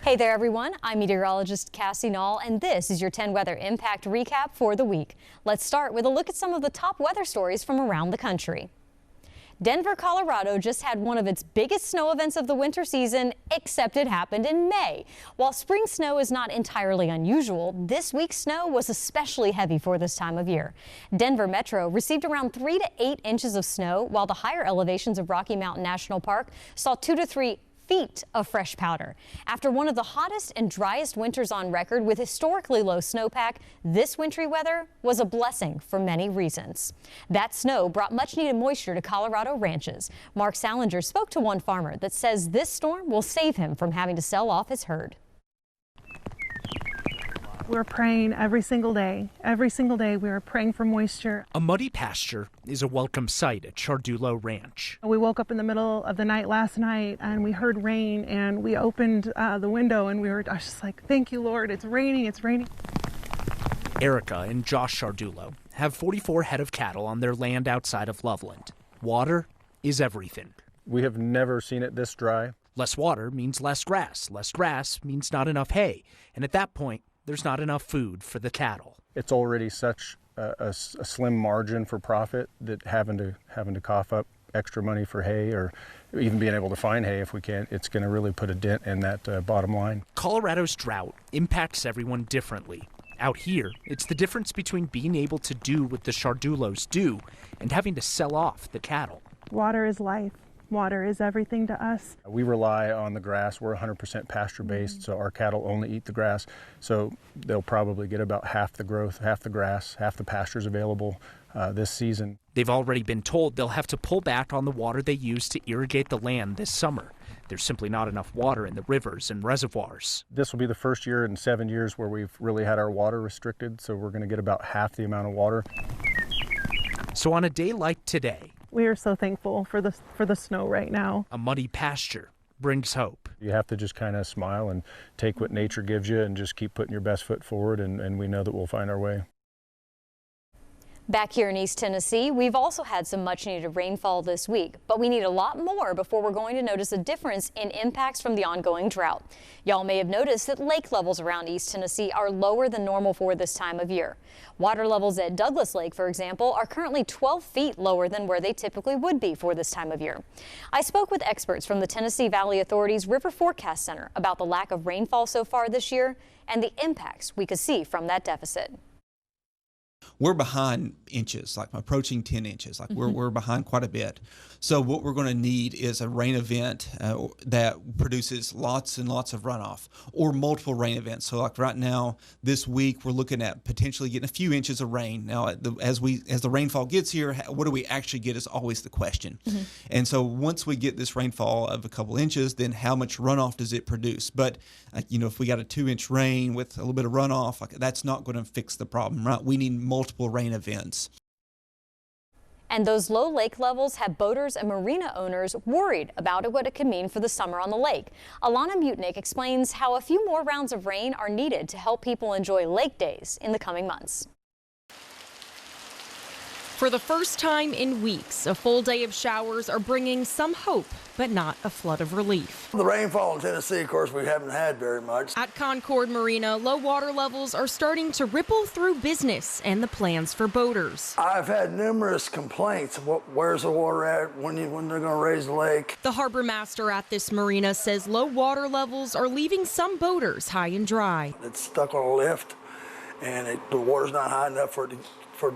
Hey there, everyone. I'm meteorologist Cassie Nall, and this is your 10 weather impact recap for the week. Let's start with a look at some of the top weather stories from around the country. Denver, Colorado just had one of its biggest snow events of the winter season, except it happened in May. While spring snow is not entirely unusual, this week's snow was especially heavy for this time of year. Denver Metro received around 3 to 8 inches of snow, while the higher elevations of Rocky Mountain National Park saw 2 to 3 feet of fresh powder. After one of the hottest and driest winters on record with historically low snowpack, this wintry weather was a blessing for many reasons. That snow brought much needed moisture to Colorado ranches. Mark Salinger spoke to one farmer that says this storm will save him from having to sell off his herd. We're praying every single day. Every single day we are praying for moisture. A muddy pasture is a welcome sight at Chardulo Ranch. We woke up in the middle of the night last night and we heard rain, and we opened the window and I was just like, thank you, Lord, it's raining, it's raining. Erica and Josh Chardulo have 44 head of cattle on their land outside of Loveland. Water is everything. We have never seen it this dry. Less water means less grass. Less grass means not enough hay. And at that point, there's not enough food for the cattle. It's already such a slim margin for profit that having to cough up extra money for hay, or even being able to find hay if we can, it's going to really put a dent in that bottom line. Colorado's drought impacts everyone differently. Out here, it's the difference between being able to do what the Chardulos do and having to sell off the cattle. Water is life. Water is everything to us. We rely on the grass. We're 100% pasture-based, so our cattle only eat the grass. So they'll probably get about half the growth, half the grass, half the pastures available this season. They've already been told they'll have to pull back on the water they use to irrigate the land this summer. There's simply not enough water in the rivers and reservoirs. This will be the first year in 7 years where we've really had our water restricted, so we're going to get about half the amount of water. So on a day like today, we are so thankful for the snow right now. A muddy pasture brings hope. You have to just kind of smile and take what nature gives you and just keep putting your best foot forward, and we know that we'll find our way. Back here in East Tennessee, we've also had some much needed rainfall this week, but we need a lot more before we're going to notice a difference in impacts from the ongoing drought. Y'all may have noticed that lake levels around East Tennessee are lower than normal for this time of year. Water levels at Douglas Lake, for example, are currently 12 feet lower than where they typically would be for this time of year. I spoke with experts from the Tennessee Valley Authority's River Forecast Center about the lack of rainfall so far this year and the impacts we could see from that deficit. We're behind inches, like approaching 10 inches. Like we're behind quite a bit. So what we're going to need is a rain event that produces lots and lots of runoff, or multiple rain events. So like right now, this week, we're looking at potentially getting a few inches of rain. Now, as the rainfall gets here, what do we actually get is always the question. And so once we get this rainfall of a couple inches, then how much runoff does it produce? But if we got a 2-inch rain with a little bit of runoff, that's not going to fix the problem, right? We need multiple rain events. And those low lake levels have boaters and marina owners worried about what it could mean for the summer on the lake. Alana Mutnick explains how a few more rounds of rain are needed to help people enjoy lake days in the coming months. For the first time in weeks, a full day of showers are bringing some hope, but not a flood of relief. The rainfall in Tennessee, of course, we haven't had very much. At Concord Marina, low water levels are starting to ripple through business and the plans for boaters. I've had numerous complaints of where's the water at, when they're going to raise the lake. The harbor master at this marina says low water levels are leaving some boaters high and dry. It's stuck on a lift, and the water's not high enough for it to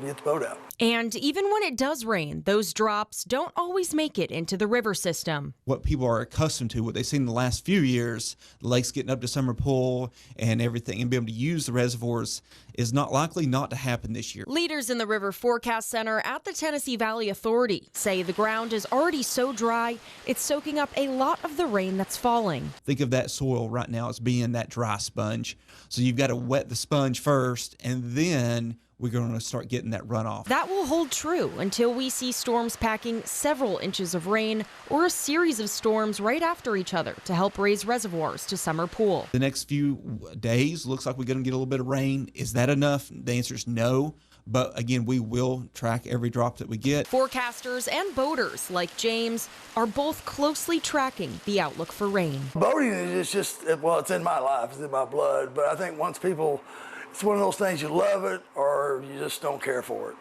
get the boat out. And even when it does rain, those drops don't always make it into the river system. What people are accustomed to, what they've seen in the last few years, the lakes getting up to summer pool and everything, and being able to use the reservoirs, is not likely not to happen this year. Leaders in the River Forecast Center at the Tennessee Valley Authority say the ground is already so dry, it's soaking up a lot of the rain that's falling. Think of that soil right now as being that dry sponge. So you've got to wet the sponge first, and then we're going to start getting that runoff. That will hold true until we see storms packing several inches of rain or a series of storms right after each other to help raise reservoirs to summer pool. The next few days looks like we're going to get a little bit of rain. Is that enough? The answer is no. But again, we will track every drop that we get. Forecasters and boaters like James are both closely tracking the outlook for rain. Boating is just, well, it's in my life, it's in my blood, but I think once people, it's one of those things, you love it or you just don't care for it.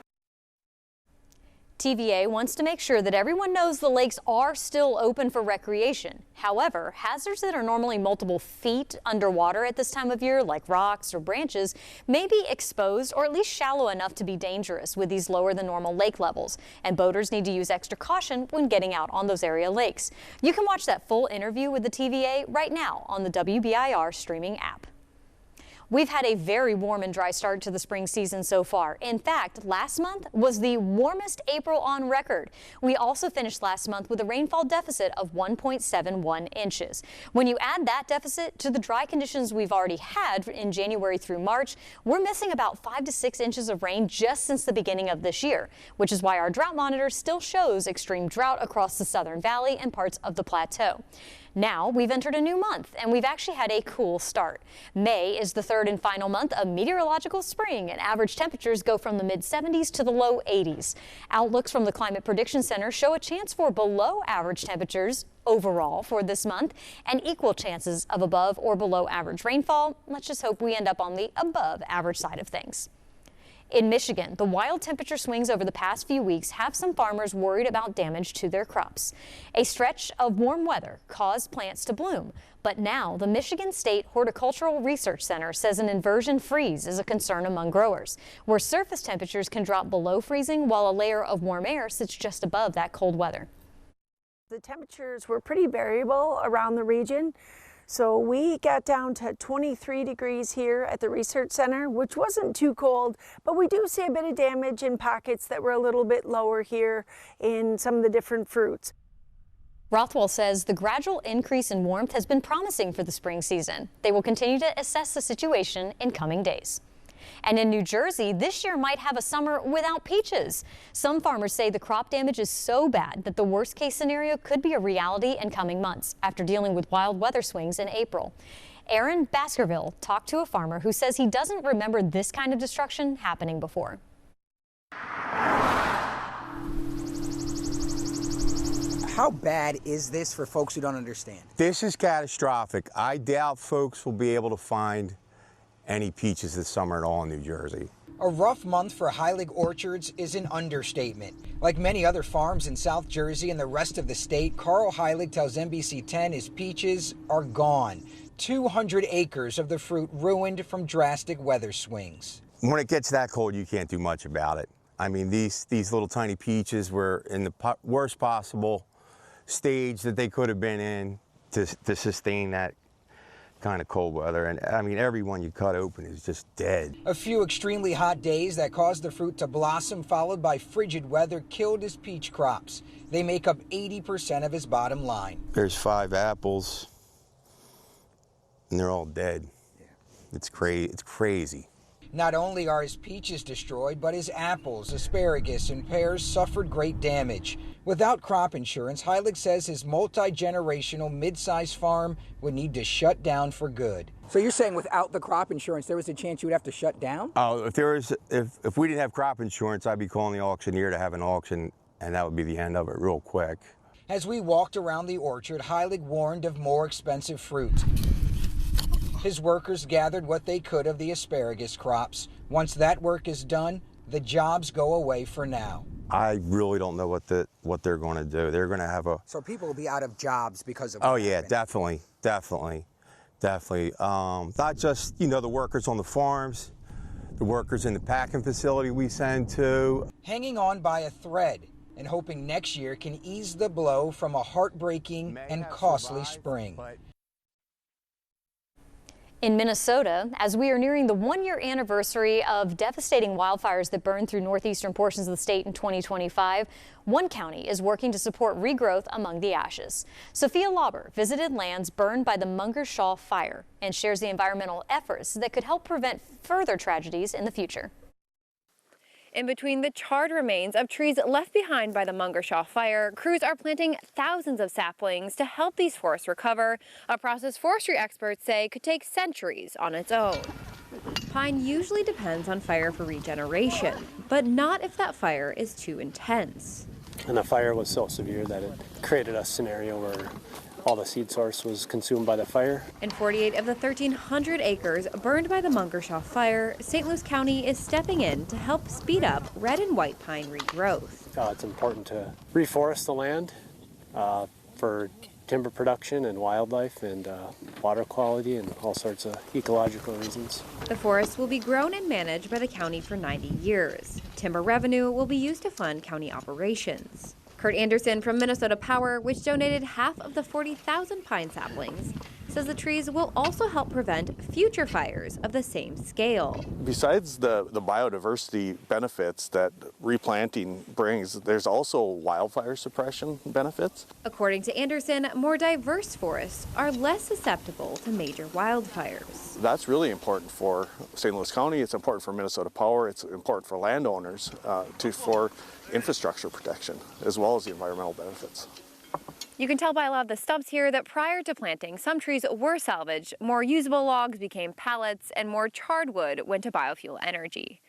TVA wants to make sure that everyone knows the lakes are still open for recreation. However, hazards that are normally multiple feet underwater at this time of year, like rocks or branches, may be exposed or at least shallow enough to be dangerous with these lower than normal lake levels. And boaters need to use extra caution when getting out on those area lakes. You can watch that full interview with the TVA right now on the WBIR streaming app. We've had a very warm and dry start to the spring season so far. In fact, last month was the warmest April on record. We also finished last month with a rainfall deficit of 1.71 inches. When you add that deficit to the dry conditions we've already had in January through March, we're missing about 5 to 6 inches of rain just since the beginning of this year, which is why our drought monitor still shows extreme drought across the Southern Valley and parts of the plateau. Now we've entered a new month and we've actually had a cool start. May is the third and final month of meteorological spring, and average temperatures go from the mid-70s to the low 80s. Outlooks from the Climate Prediction Center show a chance for below average temperatures overall for this month and equal chances of above or below average rainfall. Let's just hope we end up on the above average side of things. In Michigan, the wild temperature swings over the past few weeks have some farmers worried about damage to their crops. A stretch of warm weather caused plants to bloom, but now the Michigan State Horticultural Research Center says an inversion freeze is a concern among growers, where surface temperatures can drop below freezing while a layer of warm air sits just above that cold weather. The temperatures were pretty variable around the region. So we got down to 23 degrees here at the research center, which wasn't too cold, but we do see a bit of damage in pockets that were a little bit lower here in some of the different fruits. Rothwell says the gradual increase in warmth has been promising for the spring season. They will continue to assess the situation in coming days. And in New Jersey, this year might have a summer without peaches. Some farmers say the crop damage is so bad that the worst case scenario could be a reality in coming months after dealing with wild weather swings in April. Aaron Baskerville talked to a farmer who says he doesn't remember this kind of destruction happening before. How bad is this for folks who don't understand? This is catastrophic. I doubt folks will be able to find any peaches this summer at all in New Jersey. A rough month for Heilig orchards is an understatement. Like many other farms in South Jersey and the rest of the state, Carl Heilig tells NBC 10 his peaches are gone. 200 acres of the fruit ruined from drastic weather swings. When it gets that cold, you can't do much about it. I mean, these little tiny peaches were in the worst possible stage that they could have been in to sustain that kind of cold weather, and I mean every one you cut open is just dead. A few extremely hot days that caused the fruit to blossom, followed by frigid weather, killed his peach crops. They make up 80% of his bottom line. There's 5 apples and they're all dead. Yeah. It's crazy. Not only are his peaches destroyed, but his apples, asparagus, and pears suffered great damage. Without crop insurance, Heilig says his multi-generational mid-sized farm would need to shut down for good. So you're saying without the crop insurance, there was a chance you would have to shut down? Oh, if we didn't have crop insurance, I'd be calling the auctioneer to have an auction, and that would be the end of it real quick. As we walked around the orchard, Heilig warned of more expensive fruit. His workers gathered what they could of the asparagus crops. Once that work is done, the jobs go away for now. I really don't know what they're going to do. They're going to have a... So people will be out of jobs because of... Oh yeah, definitely. Not just, the workers on the farms, the workers in the packing facility we send to. Hanging on by a thread and hoping next year can ease the blow from a heartbreaking and costly spring. In Minnesota, as we are nearing the 1-year anniversary of devastating wildfires that burned through northeastern portions of the state in 2025, one county is working to support regrowth among the ashes. Sophia Lauber visited lands burned by the Mungershaw fire and shares the environmental efforts that could help prevent further tragedies in the future. In between the charred remains of trees left behind by the Mungershaw fire, crews are planting thousands of saplings to help these forests recover, a process forestry experts say could take centuries on its own. Pine usually depends on fire for regeneration, but not if that fire is too intense. And the fire was so severe that it created a scenario where all the seed source was consumed by the fire. In 48 of the 1,300 acres burned by the Mungershaw fire, St. Louis County is stepping in to help speed up red and white pine regrowth. It's important to reforest the land for timber production and wildlife and water quality and all sorts of ecological reasons. The forest will be grown and managed by the county for 90 years. Timber revenue will be used to fund county operations. Kurt Anderson from Minnesota Power, which donated half of the 40,000 pine saplings, says the trees will also help prevent future fires of the same scale. Besides the biodiversity benefits that replanting brings, there's also wildfire suppression benefits. According to Anderson, more diverse forests are less susceptible to major wildfires. That's really important for St. Louis County. It's important for Minnesota Power. It's important for landowners for infrastructure protection, as well as the environmental benefits. You can tell by a lot of the stubs here that prior to planting, some trees were salvaged, more usable logs became pallets, and more charred wood went to biofuel energy.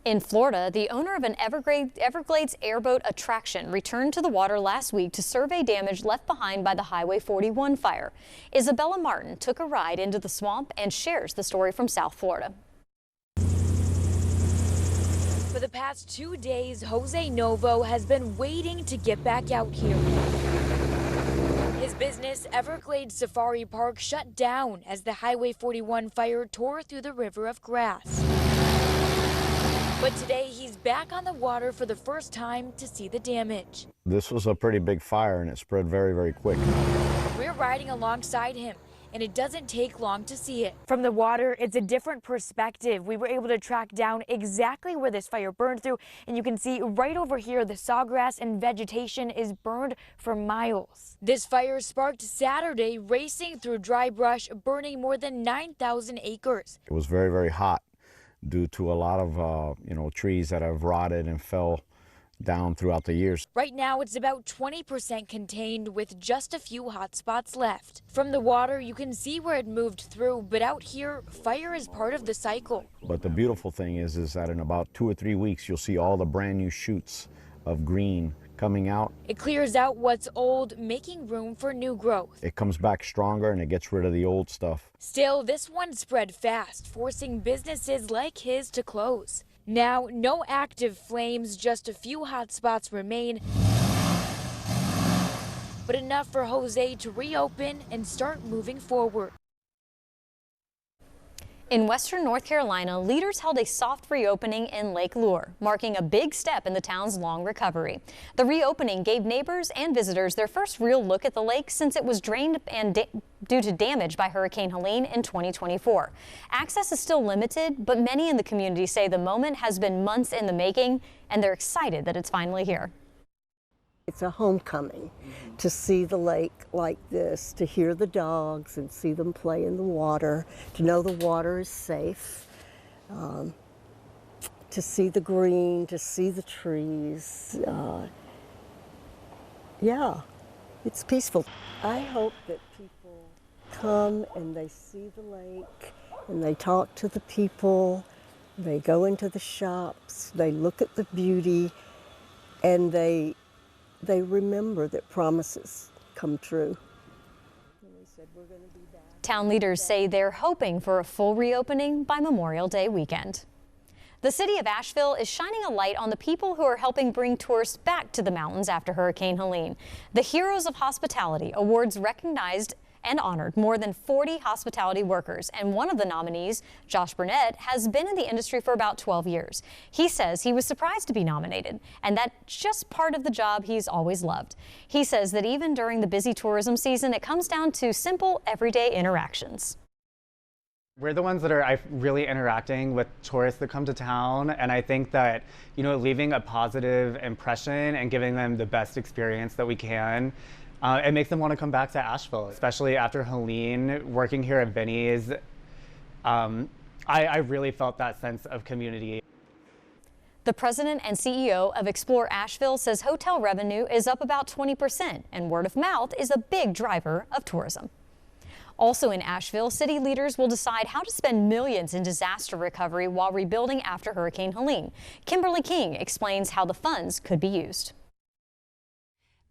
In Florida, the owner of an Everglades airboat attraction returned to the water last week to survey damage left behind by the Highway 41 fire. Isabella Martin took a ride into the swamp and shares the story from South Florida. For the past 2 days, Jose Novo has been waiting to get back out here. His business, Everglades Safari Park, shut down as the Highway 41 fire tore through the river of grass. But today, he's back on the water for the first time to see the damage. This was a pretty big fire and it spread very, very quick. We're riding alongside him, and it doesn't take long to see it. From the water, it's a different perspective. We were able to track down exactly where this fire burned through, and you can see right over here the sawgrass and vegetation is burned for miles. This fire sparked Saturday, racing through dry brush, burning more than 9,000 acres. It was very, very hot due to a lot of trees that have rotted and fell down throughout the years. Right now, it's about 20% contained with just a few hot spots left. From the water, you can see where it moved through, but out here, fire is part of the cycle. But the beautiful thing is that in about 2 or 3 weeks, you'll see all the brand new shoots of green coming out. It clears out what's old, making room for new growth. It comes back stronger and it gets rid of the old stuff. Still, this one spread fast, forcing businesses like his to close. Now, no active flames, just a few hot spots remain, but enough for Jose to reopen and start moving forward. In western North Carolina, leaders held a soft reopening in Lake Lure, marking a big step in the town's long recovery. The reopening gave neighbors and visitors their first real look at the lake since it was drained due to damage by Hurricane Helene in 2024. Access is still limited, but many in the community say the moment has been months in the making, and they're excited that it's finally here. It's a homecoming to see the lake like this, to hear the dogs and see them play in the water, to know the water is safe, to see the green, to see the trees. Yeah, it's peaceful. I hope that people come and they see the lake and they talk to the people, they go into the shops, they look at the beauty, and they remember that promises come true. Town leaders say they're hoping for a full reopening by Memorial Day weekend. The city of Asheville is shining a light on the people who are helping bring tourists back to the mountains after Hurricane Helene. The Heroes of Hospitality Awards recognized and honored more than 40 hospitality workers, and one of the nominees, Josh Burnett, has been in the industry for about 12 years. He says he was surprised to be nominated, and that's just part of the job he's always loved. He says that even during the busy tourism season, it comes down to simple, everyday interactions. We're the ones that are really interacting with tourists that come to town, and I think that, leaving a positive impression and giving them the best experience that we can, it makes them want to come back to Asheville, especially after Helene. Working here at Vinny's, I really felt that sense of community. The president and CEO of Explore Asheville says hotel revenue is up about 20%, and word of mouth is a big driver of tourism. Also in Asheville, city leaders will decide how to spend millions in disaster recovery while rebuilding after Hurricane Helene. Kimberly King explains how the funds could be used.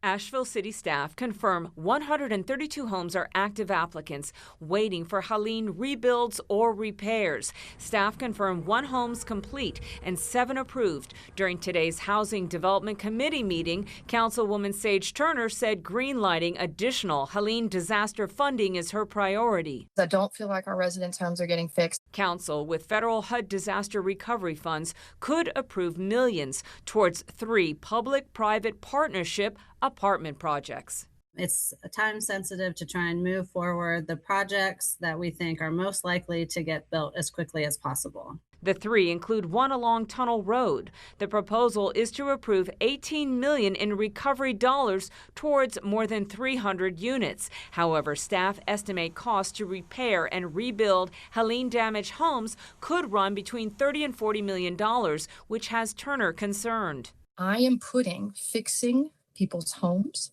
Asheville city staff confirm 132 homes are active applicants waiting for Helene rebuilds or repairs. Staff confirm 1 home's complete and 7 approved. During today's Housing Development Committee meeting, Councilwoman Sage Turner said greenlighting additional Helene disaster funding is her priority. I don't feel like our residents' homes are getting fixed. Council, with federal HUD disaster recovery funds, could approve millions towards 3 public-private partnership apartment projects. It's time sensitive to try and move forward the projects that we think are most likely to get built as quickly as possible. The 3 include one along Tunnel Road. The proposal is to approve $18 million in recovery dollars towards more than 300 units. However, staff estimate costs to repair and rebuild Helene-damaged homes could run between $30 and $40 million, which has Turner concerned. I am putting fixing people's homes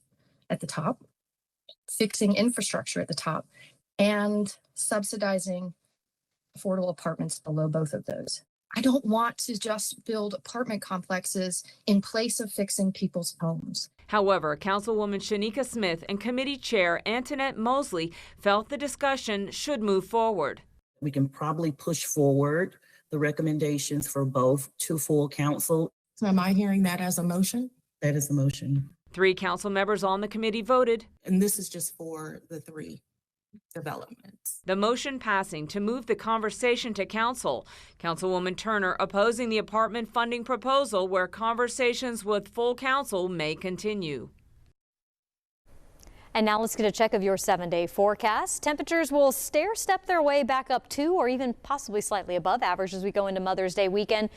at the top, fixing infrastructure at the top, and subsidizing affordable apartments below both of those. I don't want to just build apartment complexes in place of fixing people's homes. However, Councilwoman Shanika Smith and Committee Chair Antoinette Mosley felt the discussion should move forward. We can probably push forward the recommendations for both to full council. So am I hearing that as a motion? That is the motion. 3 council members on the committee voted. And this is just for the 3 developments. The motion passing to move the conversation to council. Councilwoman Turner opposing the apartment funding proposal, where conversations with full council may continue. And now let's get a check of your 7-day forecast. Temperatures will stair-step their way back up to or even possibly slightly above average as we go into Mother's Day weekend.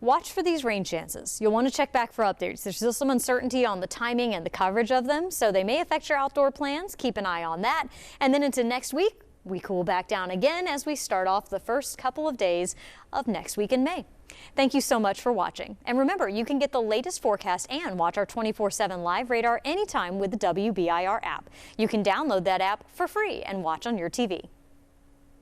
Watch for these rain chances. You'll want to check back for updates. There's still some uncertainty on the timing and the coverage of them, so they may affect your outdoor plans. Keep an eye on that. And then into next week, we cool back down again as we start off the first couple of days of next week in May. Thank you so much for watching. And remember, you can get the latest forecast and watch our 24/7 live radar anytime with the WBIR app. You can download that app for free and watch on your TV.